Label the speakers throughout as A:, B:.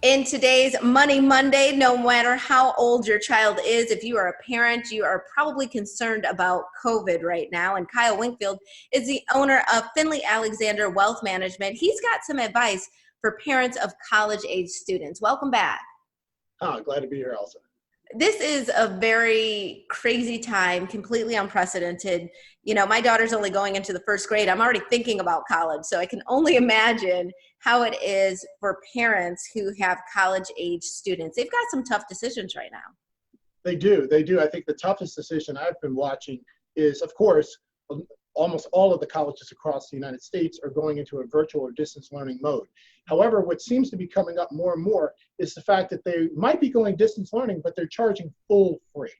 A: In today's Money Monday, no matter how old your child is, if you are a parent, you are probably concerned about COVID right now. And Kyle Wingfield is the owner of Finley Alexander Wealth Management. He's got some advice for parents of college-age students. Welcome back.
B: Glad to be here, Elsa.
A: This is a very crazy time, completely unprecedented. You know, my daughter's only going into the first grade. I'm already thinking about college, so I can only imagine how it is for parents who have college-age students. They've got some tough decisions right now.
B: They do. I think the toughest decision I've been watching is, of course, almost all of the colleges across the United States are going into a virtual or distance learning mode. However, what seems to be coming up more and more is the fact that they might be going distance learning, but they're charging full freight.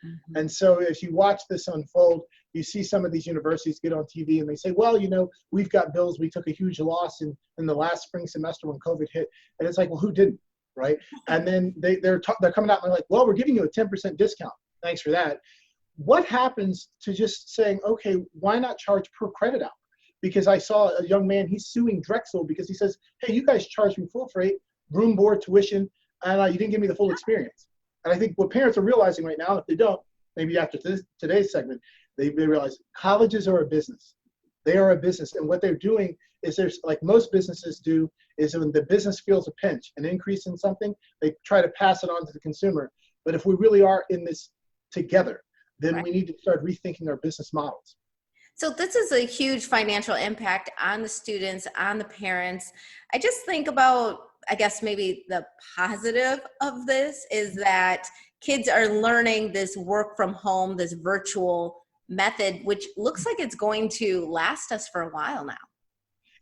B: Mm-hmm. And so as you watch this unfold, you see some of these universities get on TV and they say, well, you know, we've got bills. We took a huge loss in the last spring semester when COVID hit. And it's like, well, who didn't, right? And then they're coming out and they're like, well, we're giving you a 10% discount. Thanks for that. What happens to just saying, okay, why not charge per credit hour? Because I saw a young man, he's suing Drexel because he says, hey, you guys charged me full freight, room, board, tuition, and you didn't give me the full experience. And I think what parents are realizing right now, if they don't, maybe after today's segment, they realize colleges are a business. They are a business. And what they're doing is there's, like most businesses do, is when the business feels a pinch, an increase in something, they try to pass it on to the consumer. But if we really are in this together, then right, we need to start rethinking our business models.
A: So this is a huge financial impact on the students, on the parents. I just think about, I guess maybe the positive of this is that kids are learning this work from home, this virtual method, which looks like it's going to last us for a while now.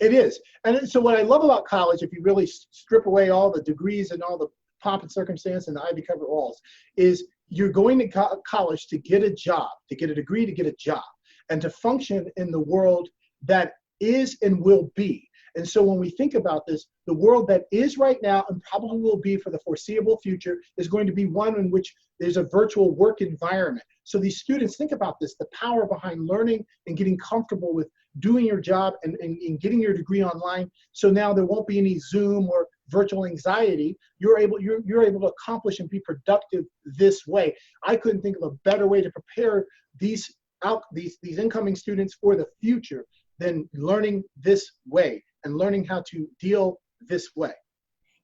B: It is. And so what I love about college, if you really strip away all the degrees and all the pomp and circumstance and the ivy covered walls, is you're going to college to get a job, to get a degree, to get a job, and to function in the world that is and will be. And so when we think about this, the world that is right now and probably will be for the foreseeable future is going to be one in which there's a virtual work environment. So these students, think about this, the power behind learning and getting comfortable with doing your job and getting your degree online. So now there won't be any Zoom or virtual anxiety. You're able to accomplish and be productive this way. I couldn't think of a better way to prepare these incoming students for the future than learning this way and learning how to deal this way.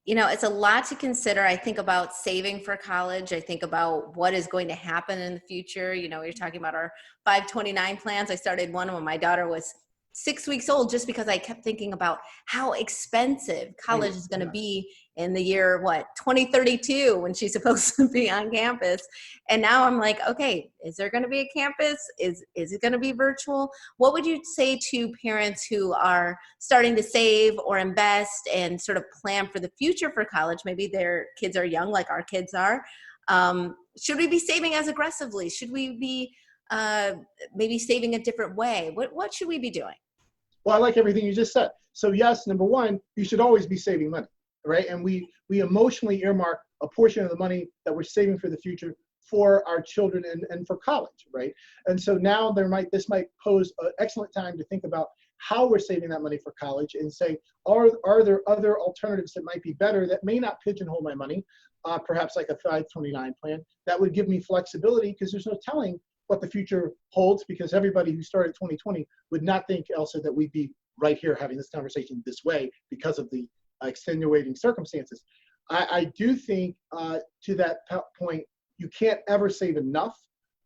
A: You know, it's a lot to consider. I think about saving for college. I think about what is going to happen in the future. You know, you're talking about our 529 plans. I started one when my daughter was 6 weeks old, just because I kept thinking about how expensive college is going to be in the year, 2032, when she's supposed to be on campus. And now I'm like, okay, is there going to be a campus? Is it going to be virtual? What would you say to parents who are starting to save or invest and sort of plan for the future for college? Maybe their kids are young, like our kids are. Should we be saving as aggressively? Should we be maybe saving a different way? What should we be doing?
B: Well, I like everything you just said. So yes, number one, you should always be saving money, right? And we emotionally earmark a portion of the money that we're saving for the future for our children and for college, right? And so now this might pose an excellent time to think about how we're saving that money for college and say, are there other alternatives that might be better that may not pigeonhole my money, perhaps like a 529 plan that would give me flexibility, because there's no telling what the future holds, because everybody who started 2020 would not think, Elsa, that we'd be right here having this conversation this way because of the extenuating circumstances. I do think to that point, you can't ever save enough,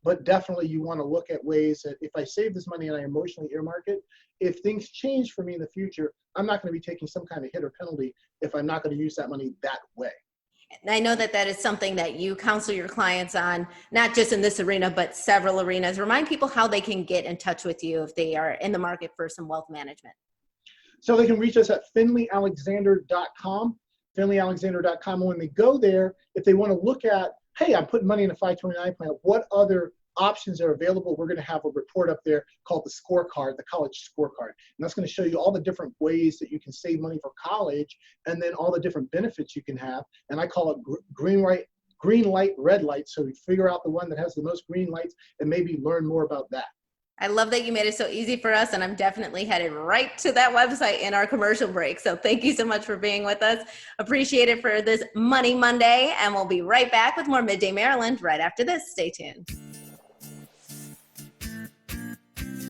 B: but definitely you want to look at ways that if I save this money and I emotionally earmark it, if things change for me in the future, I'm not going to be taking some kind of hit or penalty if I'm not going to use that money that way.
A: And I know that is something that you counsel your clients on, not just in this arena, but several arenas. Remind people how they can get in touch with you if they are in the market for some wealth management.
B: So they can reach us at finleyalexander.com, finleyalexander.com. When they go there, if they want to look at, hey, I'm putting money in a 529 plan, what other options are available, we're going to have a report up there called the scorecard, the college scorecard. And that's going to show you all the different ways that you can save money for college and then all the different benefits you can have. And I call it green light, red light. So we figure out the one that has the most green lights and maybe learn more about that.
A: I love that you made it so easy for us, and I'm definitely headed right to that website in our commercial break. So thank you so much for being with us. Appreciate it for this Money Monday, and we'll be right back with more Midday Maryland right after this. Stay tuned.